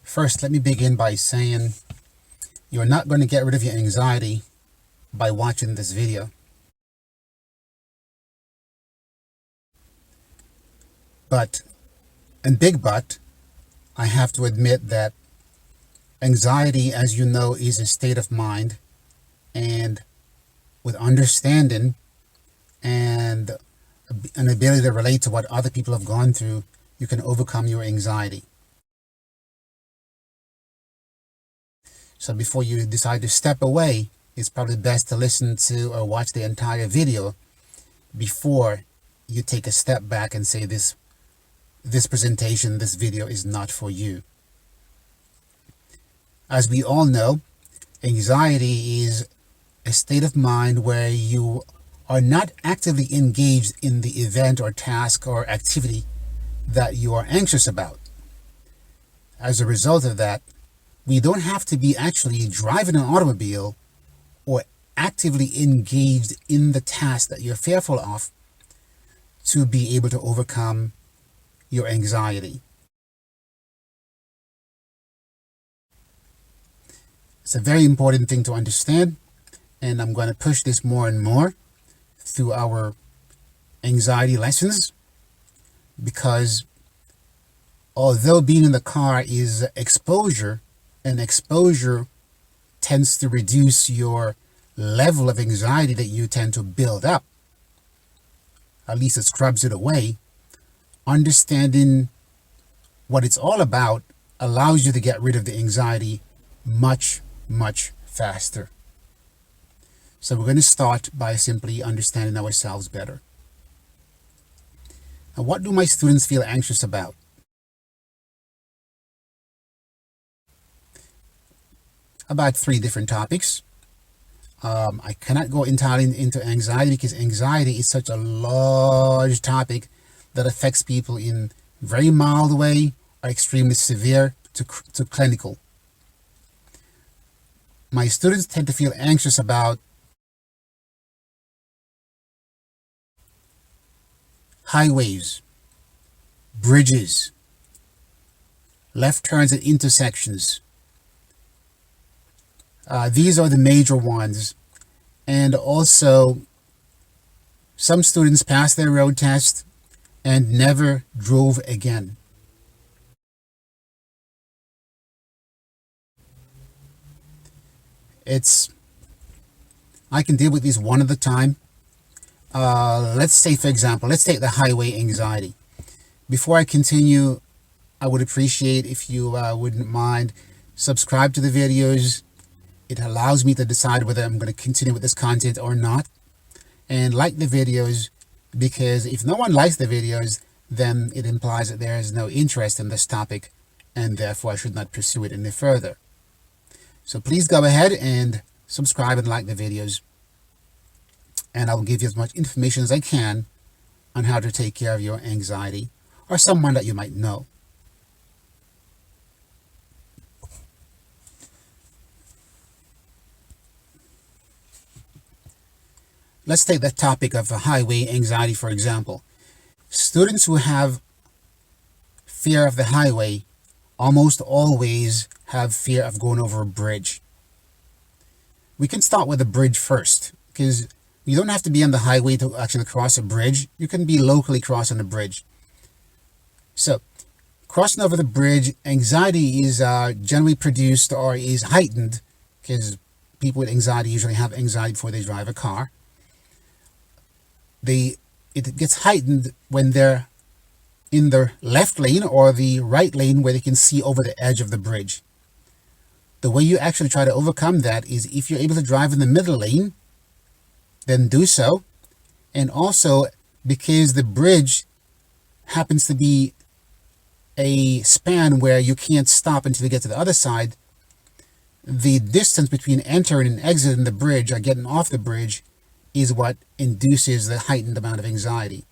First, let me begin by saying you're not going to get rid of your anxiety by watching this video. But, and big but, I have to admit that anxiety, as you know, is a state of mind, and with understanding and an ability to relate to what other people have gone through, you can overcome your anxiety. So before you decide to step away, it's probably best to listen to or watch the entire video before you take a step back and say this presentation, this video is not for you. As we all know, anxiety is a state of mind where you are not actively engaged in the event or task or activity that you are anxious about. As a result of that, we don't have to be actually driving an automobile or actively engaged in the task that you're fearful of to be able to overcome your anxiety. It's a very important thing to understand, and I'm going to push this more and more through our anxiety lessons, because although being in the car is exposure, and exposure tends to reduce your level of anxiety that you tend to build up, at least it scrubs it away. Understanding what it's all about allows you to get rid of the anxiety much, much faster. So we're going to start by simply understanding ourselves better. Now, what do my students feel anxious about? About 3 different topics. I cannot go entirely into anxiety because anxiety is such a large topic that affects people in very mild way or extremely severe to clinical. My students tend to feel anxious about highways, bridges, left turns at intersections. These are the major ones. And also, some students pass their road test and never drove again. I can deal with these one at a time. Let's say, for example, let's take the highway anxiety. Before I continue, I would appreciate if you wouldn't mind subscribe to the videos. It allows me to decide whether I'm going to continue with this content or not. And like the videos, because if no one likes the videos, then it implies that there is no interest in this topic, and therefore I should not pursue it any further. So please go ahead and subscribe and like the videos, and I will give you as much information as I can on how to take care of your anxiety or someone that you might know. Let's take the topic of highway anxiety, for example. Students who have fear of the highway almost always have fear of going over a bridge. We can start with a bridge first, because you don't have to be on the highway to actually cross a bridge. You can be locally crossing a bridge. So, crossing over the bridge, anxiety is generally produced or is heightened, because people with anxiety usually have anxiety before they drive a car. It gets heightened when they're in the left lane or the right lane where they can see over the edge of the bridge. The way you actually try to overcome that is if you're able to drive in the middle lane, then do so. And also, because the bridge happens to be a span where you can't stop until you get to the other side, the distance between entering and exiting the bridge or getting off the bridge is what induces the heightened amount of anxiety.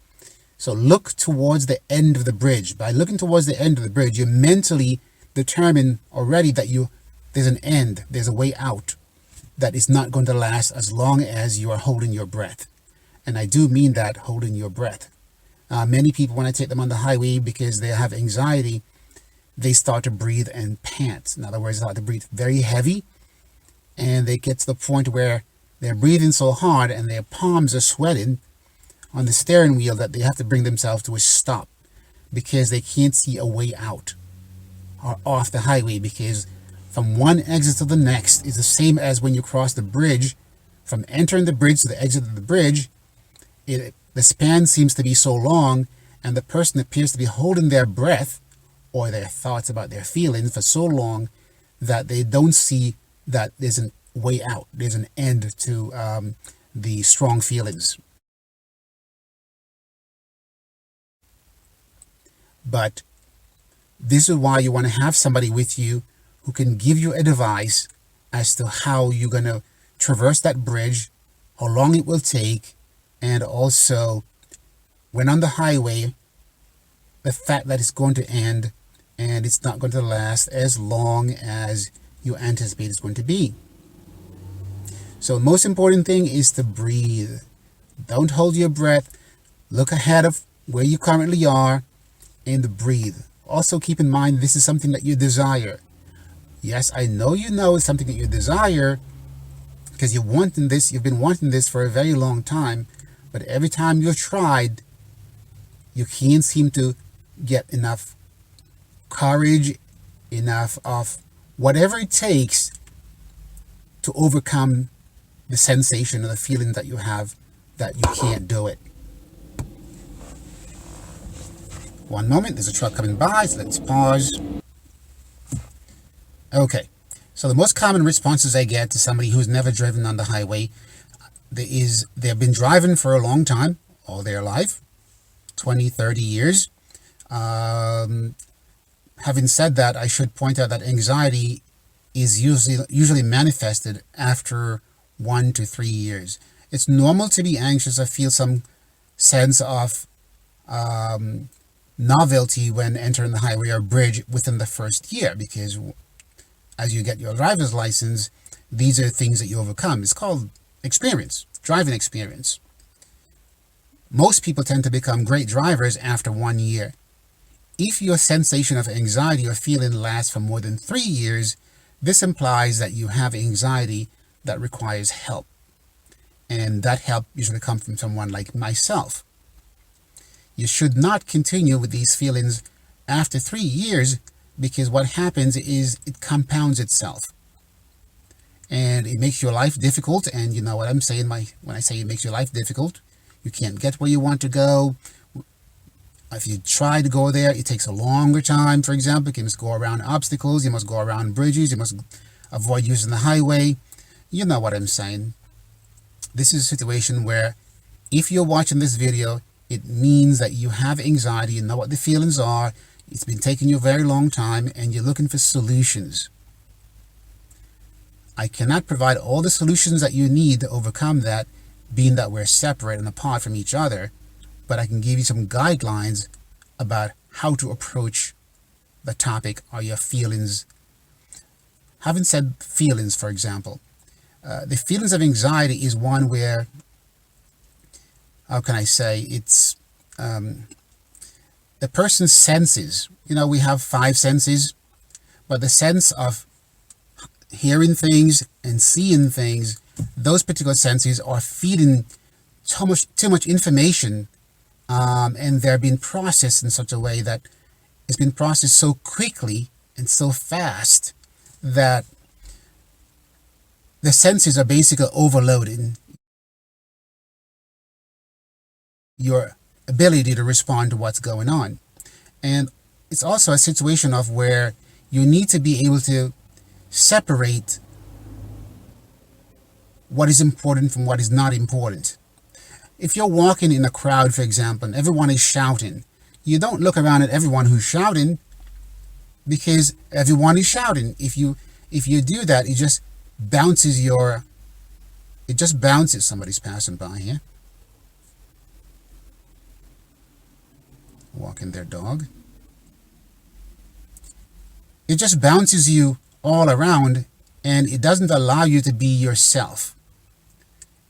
So look towards the end of the bridge. By looking towards the end of the bridge, you mentally determine already that there's an end, there's a way out that is not going to last as long as you are holding your breath. And I do mean that, holding your breath. Many people, when I take them on the highway because they have anxiety, they start to breathe and pant. In other words, they start to breathe very heavy, and they get to the point where they're breathing so hard and their palms are sweating on the steering wheel that they have to bring themselves to a stop because they can't see a way out or off the highway, because from one exit to the next is the same as when you cross the bridge. From entering the bridge to the exit of the bridge, the span seems to be so long, and the person appears to be holding their breath or their thoughts about their feelings for so long that they don't see that there's a way out. There's an end to the strong feelings. But this is why you want to have somebody with you who can give you advice as to how you're going to traverse that bridge, how long it will take, and also when on the highway, the fact that it's going to end and it's not going to last as long as you anticipate it's going to be. So the most important thing is to breathe. Don't hold your breath. Look ahead of where you currently are and breathe. Also keep in mind, this is something that you desire. Yes, I know you know it's something that you desire because you've been wanting this for a very long time, but every time you've tried, you can't seem to get enough courage, enough of whatever it takes to overcome the sensation or the feeling that you have that you can't do it. One moment, there's a truck coming by, so let's pause. Okay, so the most common responses I get to somebody who's never driven on the highway they've been driving for a long time, all their life, 20, 30 years. Having said that, I should point out that anxiety is usually manifested after 1 to 3 years. It's normal to be anxious or feel some sense of novelty when entering the highway or bridge within the first year, because as you get your driver's license, these are things that you overcome. It's called experience, driving experience. Most people tend to become great drivers after 1 year. If your sensation of anxiety or feeling lasts for more than 3 years, this implies that you have anxiety that requires help. And that help usually comes from someone like myself. You should not continue with these feelings after 3 years, because what happens is it compounds itself. And it makes your life difficult, and you know what I'm saying when I say it makes your life difficult. You can't get where you want to go. If you try to go there, it takes a longer time. For example, you must go around obstacles, you must go around bridges, you must avoid using the highway. You know what I'm saying. This is a situation where if you're watching this video, it means that you have anxiety, you know what the feelings are, it's been taking you a very long time, and you're looking for solutions. I cannot provide all the solutions that you need to overcome that, being that we're separate and apart from each other, but I can give you some guidelines about how to approach the topic or your feelings. Having said feelings, for example, the feelings of anxiety is one where, how can I say, it's the person's senses. You know, we have 5 senses, but the sense of hearing things and seeing things, those particular senses are feeding too much information, and they're being processed in such a way that it's been processed so quickly and so fast that the senses are basically overloading your ability to respond to what's going on. And it's also a situation of where you need to be able to separate what is important from what is not important. If you're walking in a crowd, for example, and everyone is shouting, you don't look around at everyone who's shouting, because everyone is shouting. If you do that, it just bounces somebody's passing by here, walking their dog. It just bounces you all around, and it doesn't allow you to be yourself.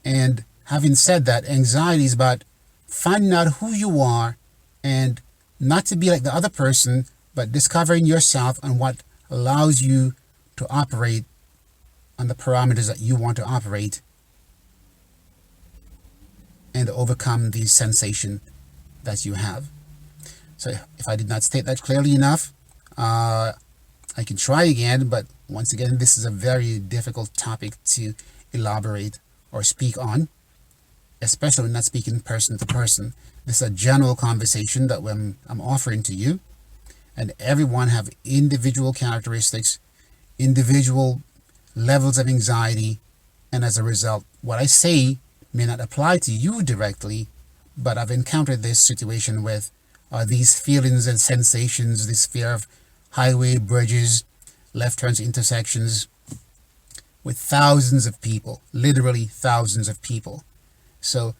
And having said that, anxiety is about finding out who you are and not to be like the other person, but discovering yourself and what allows you to operate on the parameters that you want to operate and overcome the sensation that you have. So if I did not state that clearly enough, I can try again, but once again, this is a very difficult topic to elaborate or speak on, especially when not speaking person to person. This is a general conversation that I'm offering to you, and everyone have individual characteristics, individual levels of anxiety, and as a result, what I say may not apply to you directly, but I've encountered this situation with these feelings and sensations, this fear of highway bridges, left turns, intersections, with thousands of people, literally thousands of people. So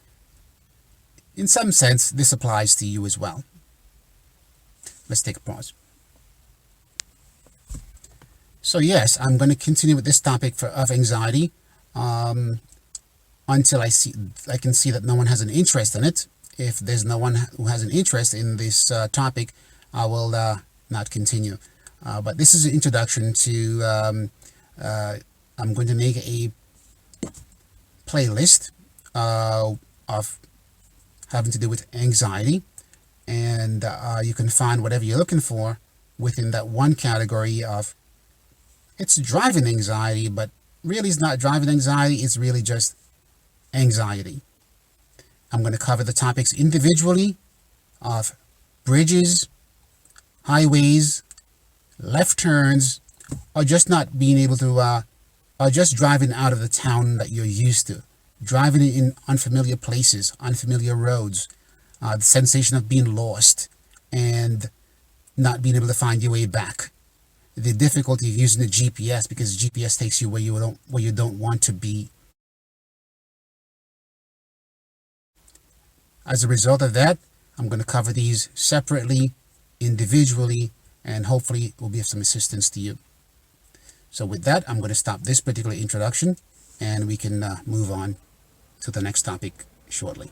in some sense, this applies to you as well. Let's take a pause. So yes, I'm going to continue with this topic of anxiety until I can see that no one has an interest in it. If there's no one who has an interest in this topic, I will not continue. But this is an introduction to, I'm going to make a playlist of having to do with anxiety, and you can find whatever you're looking for within that one category of it's driving anxiety, but really it's not driving anxiety, it's really just anxiety. I'm going to cover the topics individually of bridges, highways, left turns, or just not being able to, or just driving out of the town that you're used to, driving in unfamiliar places, unfamiliar roads, the sensation of being lost and not being able to find your way back, the difficulty of using the GPS because GPS takes you where you don't want to be. As a result of that, I'm going to cover these separately, individually, and hopefully it will be of some assistance to you. So with that, I'm going to stop this particular introduction and we can move on to the next topic shortly.